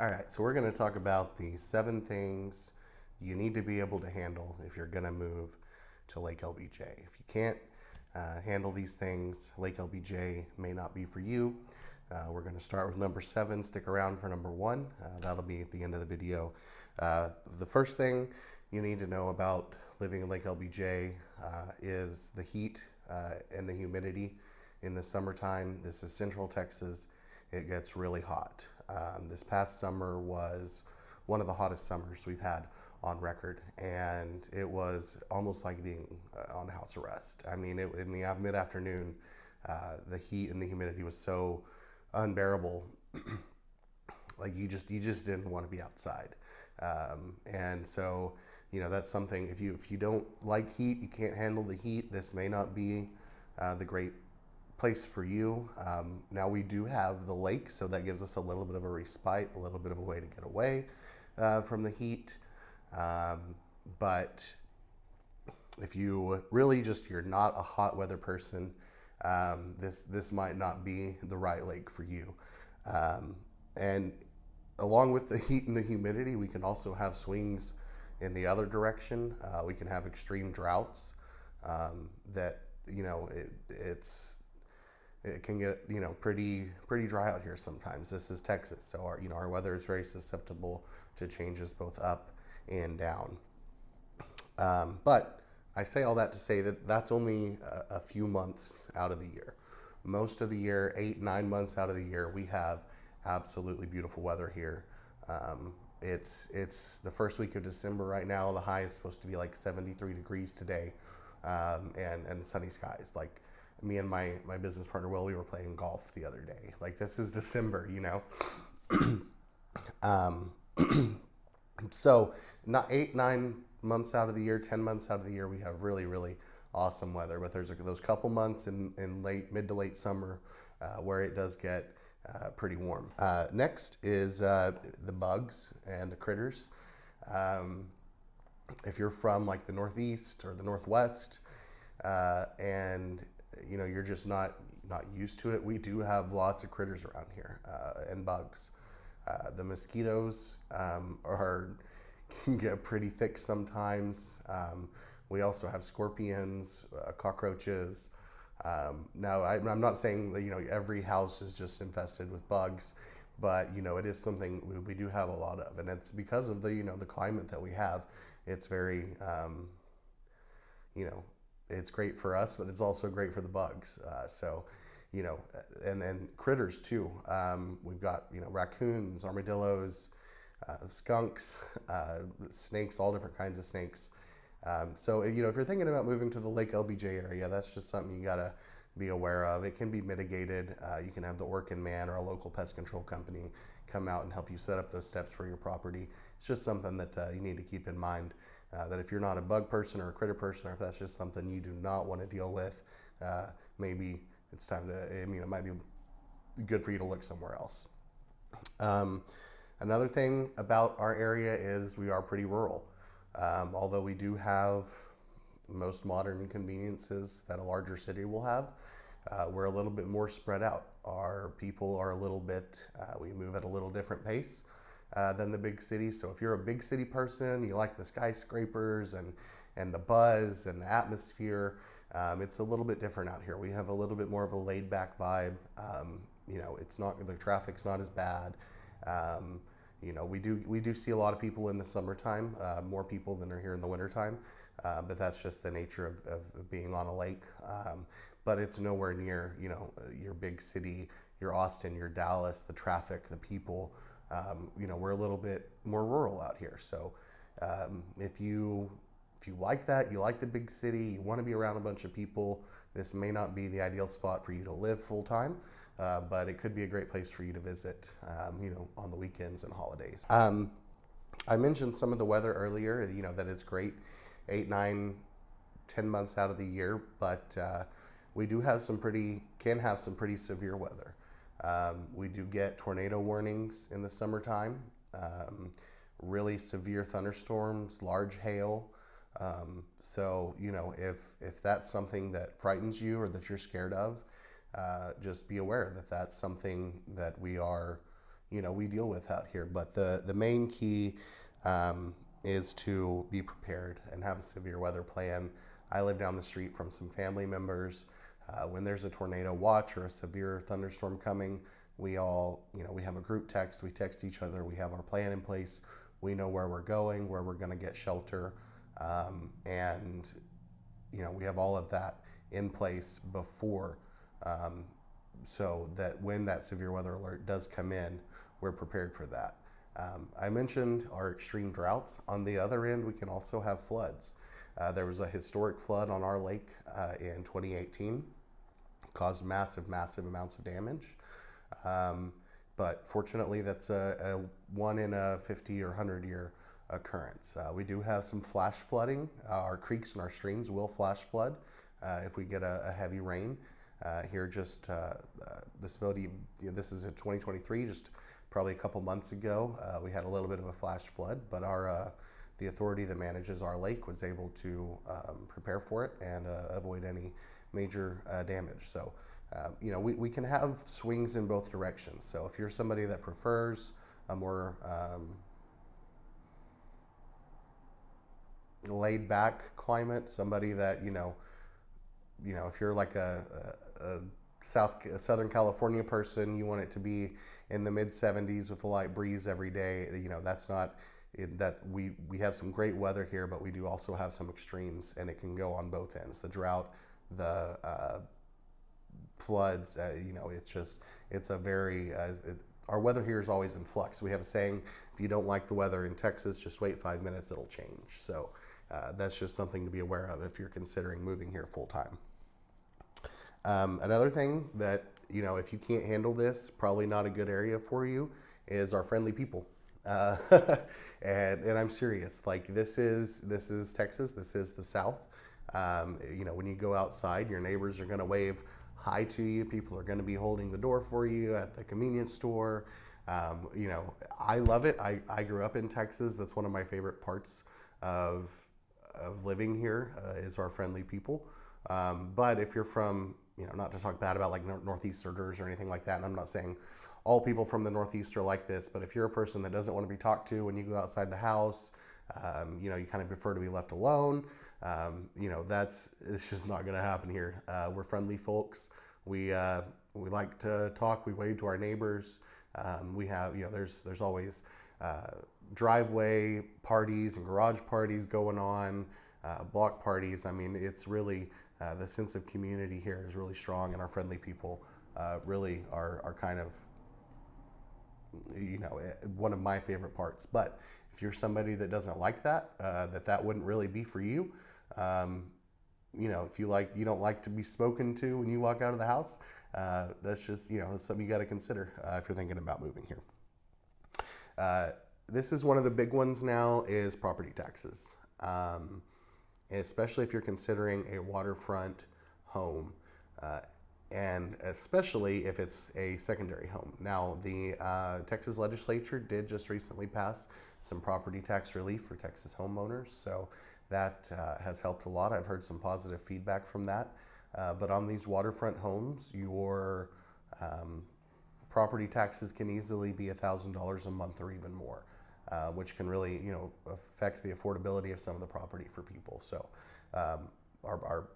All right, so we're going to talk about the 7 things you need to be able to handle if you're going to move to Lake LBJ. If you can't handle these things, Lake LBJ may not be for you. We're going to start with number 7. Stick around for number 1. That'll be at the end of the video. The first thing you need to know about living in Lake LBJ is the heat and the humidity in the summertime. This is Central Texas. It gets really hot. This past summer was one of the hottest summers we've had on record, and it was almost like being on house arrest. I mean, in the mid-afternoon, the heat and the humidity was so unbearable. Like you just didn't want to be outside. And so, that's something. If you don't like heat, you can't handle the heat, this may not be the great place for you. Now we do have the lake, so that gives us a little bit of a respite, a little bit of a way to get away from the heat. But if you really you're not a hot weather person, this might not be the right lake for you. And along with the heat and the humidity, we can also have swings in the other direction. We can have extreme droughts that, it can get pretty dry out here sometimes. This is Texas, so our weather is very susceptible to changes both up and down. But I say all that to say that that's only a few months out of the year. Most of the year, 8-9 months out of the year, we have absolutely beautiful weather here. It's the first week of December right now. The high is supposed to be like 73 degrees today, and sunny skies. Like me and my business partner Will, we were playing golf the other day. Like, this is December, So not 8-9 months out of the year, 10 months out of the year, we have really awesome weather. But there's those couple months in mid to late summer where it does get pretty warm. Next is the bugs and the critters. If you're from like the Northeast or the Northwest, and you're just not used to it, we do have lots of critters around here, and bugs. The mosquitoes can get pretty thick sometimes. We also have scorpions, cockroaches. Now, I'm not saying that every house is just infested with bugs, but it is something we do have a lot of, and it's because of the the climate that we have. It's very it's great for us, but it's also great for the bugs. And then critters too. We've got raccoons, armadillos, skunks, snakes, all different kinds of snakes. So if you're thinking about moving to the Lake LBJ area, that's just something you gotta be aware of. It can be mitigated. You can have the Orkin Man or a local pest control company come out and help you set up those steps for your property. It's just something that you need to keep in mind. That if you're not a bug person or a critter person, or if that's just something you do not want to deal with, maybe it's time to, it might be good for you to look somewhere else. Another thing about our area is we are pretty rural. Although we do have most modern conveniences that a larger city will have, we're a little bit more spread out. Our people are a little bit, we move at a little different pace than the big cities. So if you're a big city person, you like the skyscrapers and the buzz and the atmosphere, it's a little bit different out here. We have a little bit more of a laid back vibe. The traffic's not as bad. We do see a lot of people in the summertime, more people than are here in the wintertime, but that's just the nature of being on a lake. But it's nowhere near your big city, your Austin, your Dallas, the traffic, the people. We're a little bit more rural out here. So if you like that, you like the big city, you want to be around a bunch of people, this may not be the ideal spot for you to live full time, but it could be a great place for you to visit, on the weekends and holidays. I mentioned some of the weather earlier, that it's great 8-9-10 months out of the year, but we do have can have some pretty severe weather. We do get tornado warnings in the summertime, really severe thunderstorms, large hail. So if that's something that frightens you or that you're scared of, just be aware that that's something that we are we deal with out here. But the main key is to be prepared and have a severe weather plan. I live down the street from some family members. When there's a tornado watch or a severe thunderstorm coming, we all, we have a group text. We text each other. We have our plan in place. We know where we're going, where we're going to get shelter, and we have all of that in place before, so that when that severe weather alert does come in, we're prepared for that. I mentioned our extreme droughts. On the other end, we can also have floods. There was a historic flood on our lake in 2018, caused massive amounts of damage. But fortunately, that's a 1 in a 50 or 100 year occurrence. We do have some flash flooding. Our creeks and our streams will flash flood if we get a heavy rain. Here just this facility, this is in 2023, just probably a couple months ago, we had a little bit of a flash flood, but the authority that manages our lake was able to prepare for it and avoid any major damage. So, we can have swings in both directions. So if you're somebody that prefers a more laid back climate, somebody that, if you're like a Southern California person, you want it to be in the mid 70s with a light breeze every day. That's not that we have some great weather here, but we do also have some extremes, and it can go on both ends. The drought, the floods. It's a very our weather here is always in flux. We have a saying: if you don't like the weather in Texas, just wait 5 minutes; it'll change. So that's just something to be aware of if you're considering moving here full time. Another thing that, if you can't handle this, probably not a good area for you, is our friendly people. And I'm serious. Like, this is Texas. This is the South. When you go outside, your neighbors are going to wave hi to you. People are going to be holding the door for you at the convenience store. I love it. I grew up in Texas. That's one of my favorite parts of living here, is our friendly people. But if you're from, not to talk bad about like Northeasterners or anything like that, and I'm not saying all people from the Northeast are like this, but if you're a person that doesn't want to be talked to when you go outside the house, you kind of prefer to be left alone, it's just not going to happen here. We're friendly folks. We like to talk. We wave to our neighbors. We have, there's always driveway parties and garage parties going on, block parties. I mean, it's really, the sense of community here is really strong, and our friendly people really are kind of, one of my favorite parts. But if you're somebody that doesn't like that, that wouldn't really be for you. If you don't like to be spoken to when you walk out of the house, that's just, that's something you got to consider if you're thinking about moving here. This is one of the big ones now, is property taxes. Especially if you're considering a waterfront home, and especially if it's a secondary home. Now, the Texas legislature did just recently pass some property tax relief for Texas homeowners, so that has helped a lot. I've heard some positive feedback from that. But on these waterfront homes, your property taxes can easily be $1,000 a month or even more. Which can really, affect the affordability of some of the property for people. So our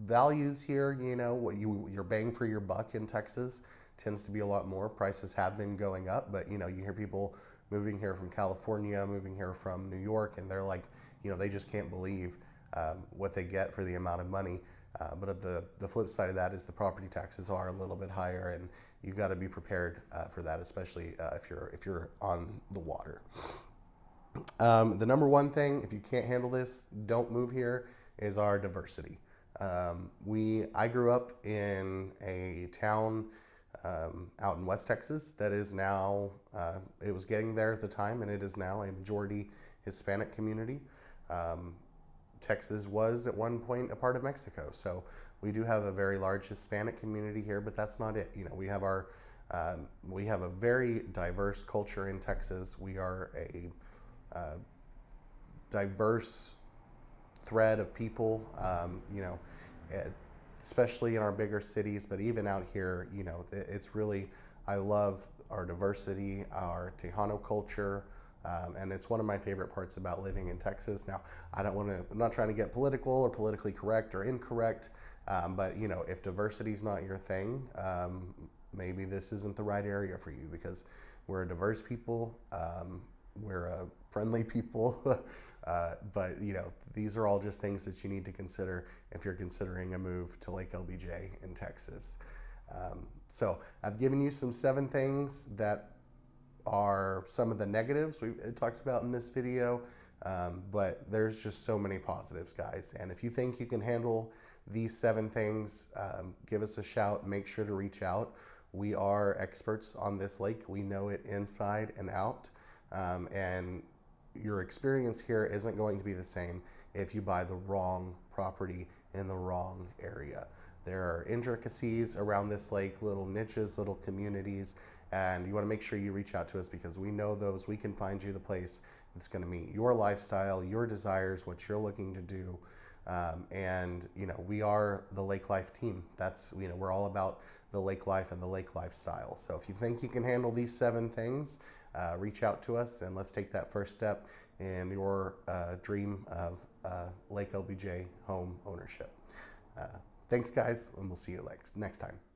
values here, what you're bang for your buck in Texas tends to be a lot more. Prices have been going up, but you hear people moving here from California, moving here from New York, and they're like, they just can't believe what they get for the amount of money. But the flip side of that is the property taxes are a little bit higher, and you've got to be prepared for that, especially if you're on the water. The number one thing, if you can't handle this, don't move here, is our diversity. I grew up in a town out in West Texas that is now, it was getting there at the time, and it is now a majority Hispanic community. Texas was at one point a part of Mexico, so we do have a very large Hispanic community here, but that's not it. We have a very diverse culture in Texas. We are a diverse thread of people, especially in our bigger cities, but even out here, it's really, I love our diversity, our Tejano culture, and it's one of my favorite parts about living in Texas. Now, I'm not trying to get political or politically correct or incorrect, but you know, if diversity is not your thing, maybe this isn't the right area for you, because we're a diverse people, we're a friendly people, but you know, these are all just things that you need to consider if you're considering a move to Lake LBJ in Texas. So I've given you some 7 things that are some of the negatives we talked about in this video, but there's just so many positives, guys. And if you think you can handle these 7 things, give us a shout. Make sure to reach out. We are experts on this lake. We know it inside and out, and your experience here isn't going to be the same if you buy the wrong property in the wrong area. There are intricacies around this lake, little niches, little communities, and you want to make sure you reach out to us, because we know those. We can find you the place that's going to meet your lifestyle, your desires, what you're looking to do. And you know, we are the Lake Life team. That's, you know, we're all about the lake life and the lake lifestyle. So if you think you can handle these 7 things, reach out to us, and let's take that first step in your dream of Lake LBJ home ownership. Thanks, guys, and we'll see you next time.